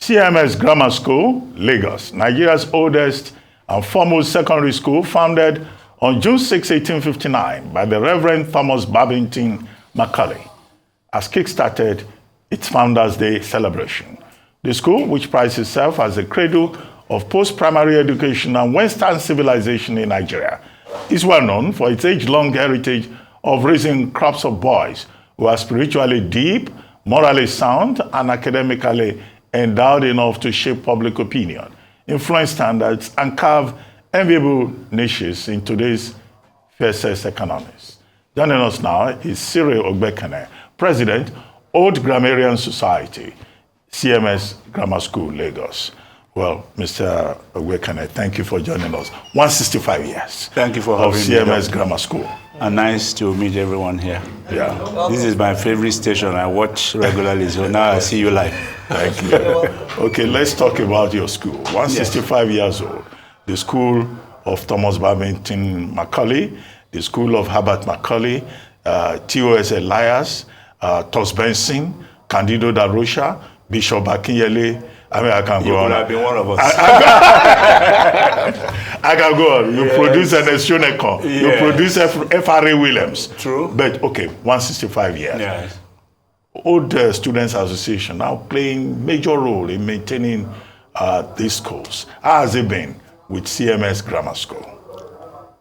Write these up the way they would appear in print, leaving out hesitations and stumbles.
CMS Grammar School, Lagos, Nigeria's oldest and foremost secondary school, founded on June 6, 1859 by the Reverend Thomas Babington Macaulay, has kick-started its Founders' Day celebration. The school, which prides itself as the cradle of post-primary education and Western civilization in Nigeria, is well known for its age-long heritage of raising crops of boys who are spiritually deep, morally sound, and academically endowed enough to shape public opinion, influence standards, and carve enviable niches in today's fiercest economies. Joining us now is Cyril Ogbekene, President, Old Grammarian Society, CMS Grammar School, Lagos. Well, Mr. Ogbekene, thank you for joining us. 165 years. Thank you for having me. Of CMS Grammar School. And nice to meet everyone here. Yeah. This is my favorite station. I watch regularly, so now I see you live. Thank you. Okay, let's talk about your school. 165 years old. The school of Thomas Babington Macaulay, the school of Herbert Macaulay, T.O.S. Elias, Tos Benson, Candido Darosha, Bishop Akinyele. I mean, I can go on. You could have been one of us. I can go on. You produce an Eshonekon. Yes. You produce F.R.A. Williams. True. But, okay, 165 years. Yes. Old Students Association now playing major role in maintaining these schools. How has it been with CMS Grammar School?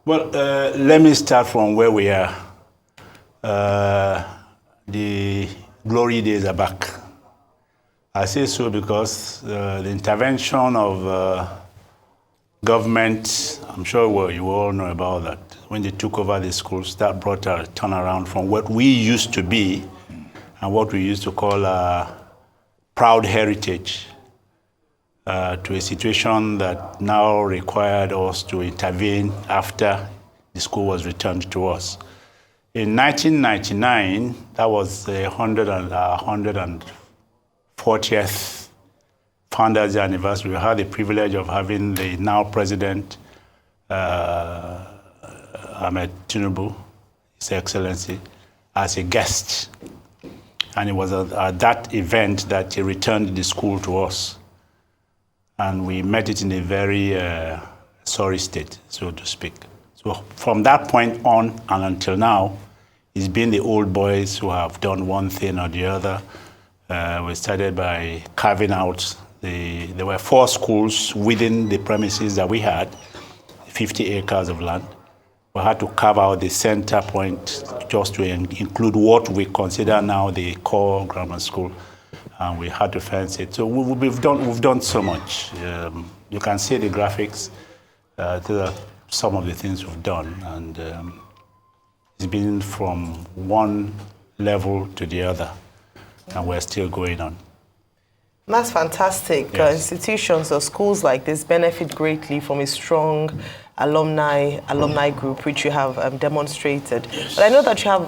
Well, let me start from where we are. The glory days are back. I say so because the intervention of government, I'm sure you all know about that. When they took over the schools, that brought a turnaround from what we used to be and what we used to call a proud heritage to a situation that now required us to intervene after the school was returned to us. In 1999, that was the 140th Founders' Day anniversary. We had the privilege of having the now President, Ahmed Tinubu, His Excellency, as a guest. And it was at that event that he returned the school to us. And we met it in a very sorry state, so to speak. So from that point on and until now, it's been the old boys who have done one thing or the other. We started by carving out there were 4 schools within the premises that we had, 50 acres of land. We had to carve out the center point just to include what we consider now the core grammar school, and we had to fence it. So we've done so much. You can see the graphics. These are some of the things we've done, and it's been from one level to the other, and we're still going on. That's fantastic. Yes. Institutions or schools like this benefit greatly from a strong alumni group, which you have demonstrated. Yes. But I know that you have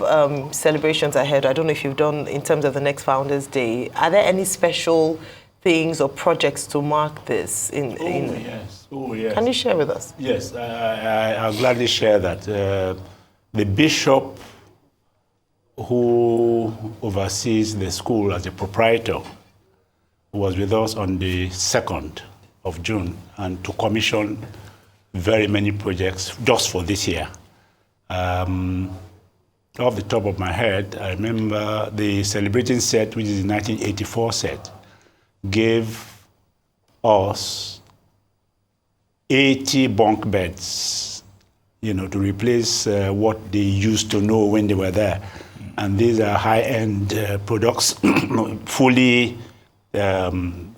celebrations ahead. I don't know if you've done in terms of the next Founders' Day. Are there any special things or projects to mark this? Yes. Oh, yes. Can you share with us? Yes, I'll gladly share that. The bishop who oversees the school as a proprietor was with us on the 2nd of June and to commission very many projects just for this year. Off the top of my head, I remember the celebrating set, which is the 1984 set, gave us 80 bunk beds, to replace what they used to know when they were there. And these are high-end products, fully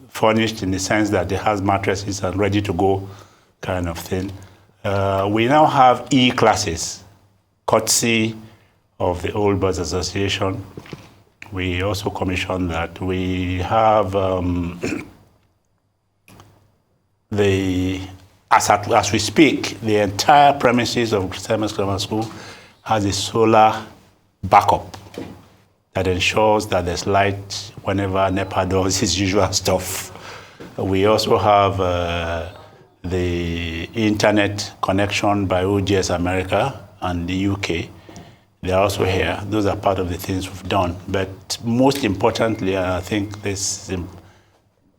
furnished in the sense that it has mattresses and ready to go kind of thing. We now have E-classes, courtesy of the Old Boys Association. We also commissioned that. We have as we speak, the entire premises of CMS Grammar School has a solar backup that ensures that there's light whenever NEPA does its usual stuff. We also have the internet connection by OGS America and the UK. They're also here. Those are part of the things we've done. But most importantly, I think this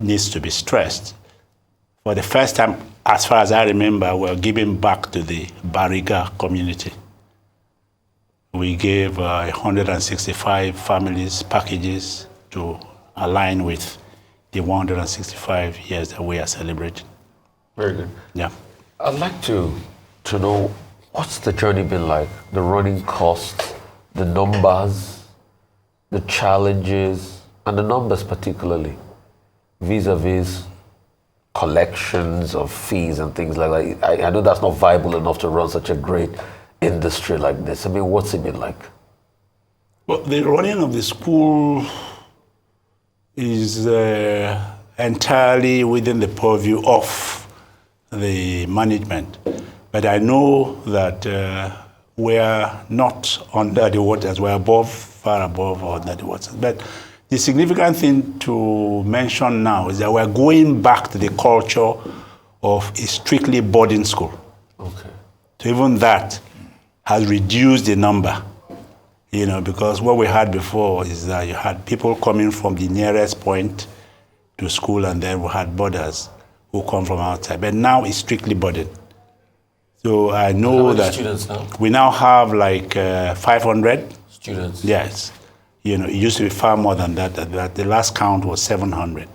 needs to be stressed. For the first time, as far as I remember, we're giving back to the Bariga community. We gave 165 families packages to align with the 165 years that we are celebrating. Very good. Yeah. I'd like to know, what's the journey been like? The running costs, the numbers, the challenges, and the numbers particularly, vis-a-vis collections of fees and things like that. I know that's not viable enough to run such a great industry like this. I mean, what's it been like? Well, the running of the school is entirely within the purview of the management. But I know that we are not under the waters. We're above, far above or under the waters. But the significant thing to mention now is that we're going back to the culture of a strictly boarding school. Okay. So even that has reduced the number, because what we had before is that you had people coming from the nearest point to school, and then we had boarders who come from outside. But now it's strictly boarded. So I know that students now? We now have like 500 students. Yes. It used to be far more than that. The last count was 700.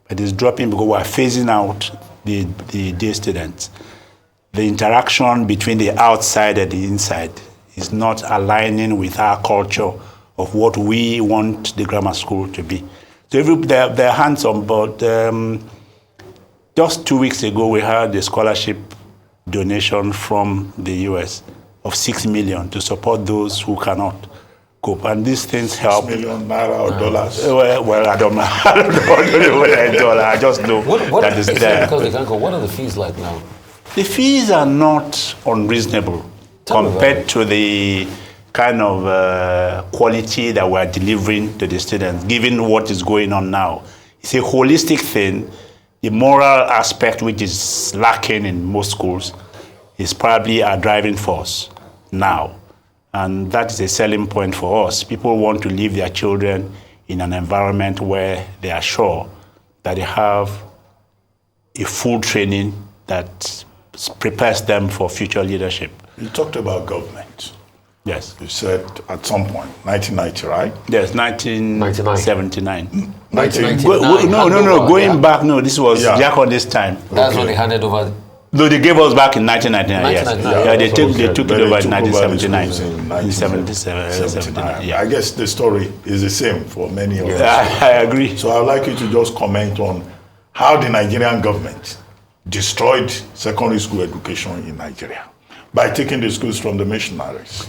But it's dropping because we're phasing out the day students. The interaction between the outside and the inside is not aligning with our culture of what we want the grammar school to be. So they're hands-on, but just 2 weeks ago, we had a scholarship donation from the US of $6 million to support those who cannot cope. And these things help. $6 million naira or dollars? Well, I don't know. I don't know whether it's dollar. I just know that it's there. Because they can't go. What are the fees like now? The fees are not unreasonable compared to the kind of quality that we're delivering to the students, given what is going on now. It's a holistic thing. The moral aspect, which is lacking in most schools, is probably our driving force now. And that is a selling point for us. People want to leave their children in an environment where they are sure that they have a full training that prepares them for future leadership. You talked about government. Yes. You said at some point, 1990, right? Yes, 1979. 1999. No. Going back, no, this was Jack on this time. That's when they handed over. No, they gave us back in 1999, yes. 1999. They took it over in 1979. In 1979, yeah. I guess the story is the same for many of us. I agree. So I'd like you to just comment on how the Nigerian government destroyed secondary school education in Nigeria by taking the schools from the missionaries,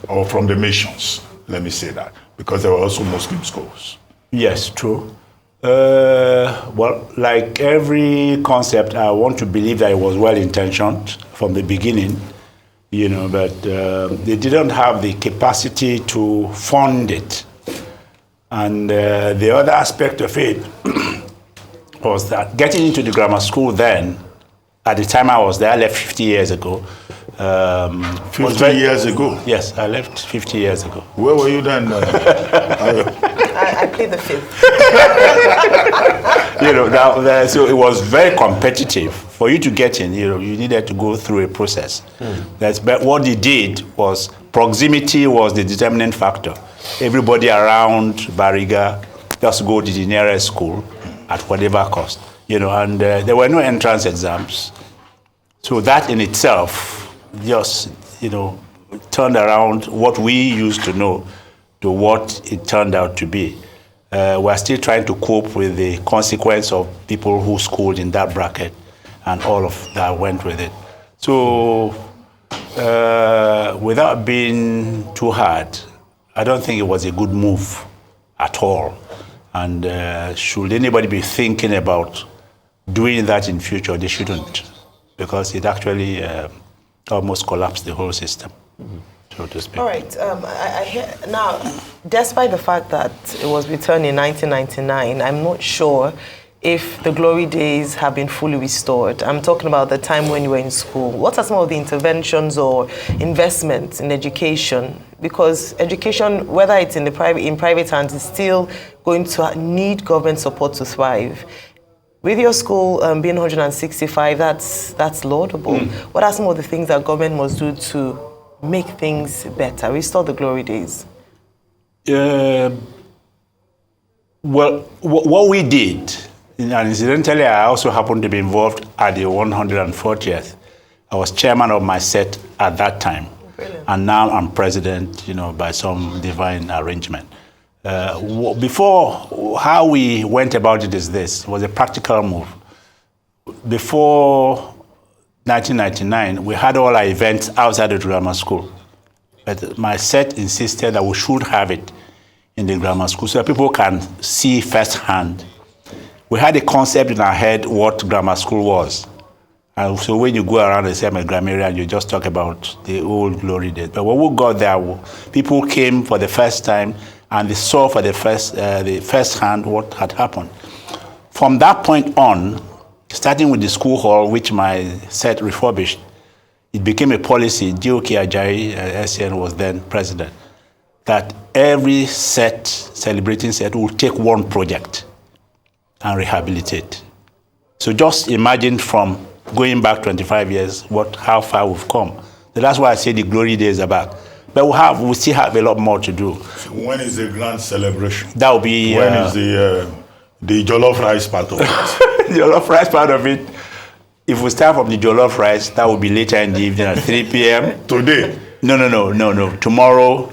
or from the missions, let me say that, because there were also Muslim schools. Yes, true. Well, like every concept, I want to believe that it was well-intentioned from the beginning, but they didn't have the capacity to fund it. And the other aspect of it was that getting into the grammar school then, at the time I was there, I left 50 years ago. 50 years ago? Yes, I left 50 years ago. Where were you then? I played the fifth. So it was very competitive. For you to get in, you needed to go through a process. But what they did was, proximity was the determining factor. Everybody around Bariga just go to the nearest school at whatever cost. And there were no entrance exams. So that in itself just, turned around what we used to know to what it turned out to be. We're still trying to cope with the consequence of people who schooled in that bracket and all of that went with it. So without being too hard, I don't think it was a good move at all. And should anybody be thinking about doing that in future, they shouldn't, because it actually almost collapsed the whole system, so to speak. All right. I hear now, despite the fact that it was returned in 1999, I'm not sure if the glory days have been fully restored. I'm talking about the time when you were in school. What are some of the interventions or investments in education? Because education, whether it's in private hands, is still going to need government support to thrive. With your school being 165, that's laudable. What are some of the things that government must do to make things better, restore the glory days? Well, what we did, and incidentally, I also happened to be involved at the 140th. I was chairman of my set at that time. Brilliant. And now I'm president, by some divine arrangement. Before, how we went about it is this. It was a practical move. Before 1999, we had all our events outside the grammar school. But my set insisted that we should have it in the grammar school so that people can see firsthand. We had a concept in our head what grammar school was. And so when you go around and say I'm a grammarian, you just talk about the old glory days. But when we got there, people came for the first time and they saw for the first hand what had happened. From that point on, starting with the school hall, which my set refurbished, it became a policy. G.O.K. Ajayi, SCN, was then president, that every set, celebrating set, will take one project and rehabilitate. So just imagine from going back 25 years, how far we've come. So that's why I say the glory days are back. But we still have a lot more to do. So when is the grand celebration? That will be... When is the jollof rice part of it? The jollof rice part of it, if we start from the jollof rice, that will be later in the evening at 3 p.m. Today? No. Tomorrow,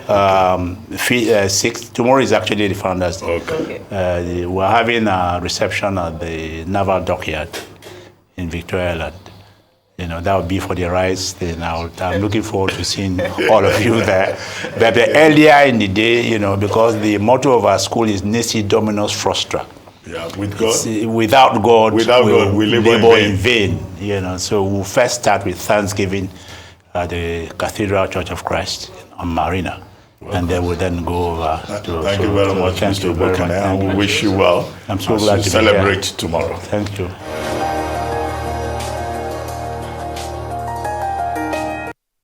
6. Tomorrow is actually the Founders Day. Okay. We're having a reception at the Naval Dockyard in Victoria Island. That would be for the rice thing. I'm looking forward to seeing all of you there. But earlier in the day, because the motto of our school is Nisi Dominus Frustra. Yeah, with God? Without God, we labor in vain. So we'll first start with Thanksgiving at the Cathedral Church of Christ on Marina. And then we'll then go over to... Thank you very much, Mr. Ogbekene, and we wish you well. I'm so glad to celebrate tomorrow. Thank you.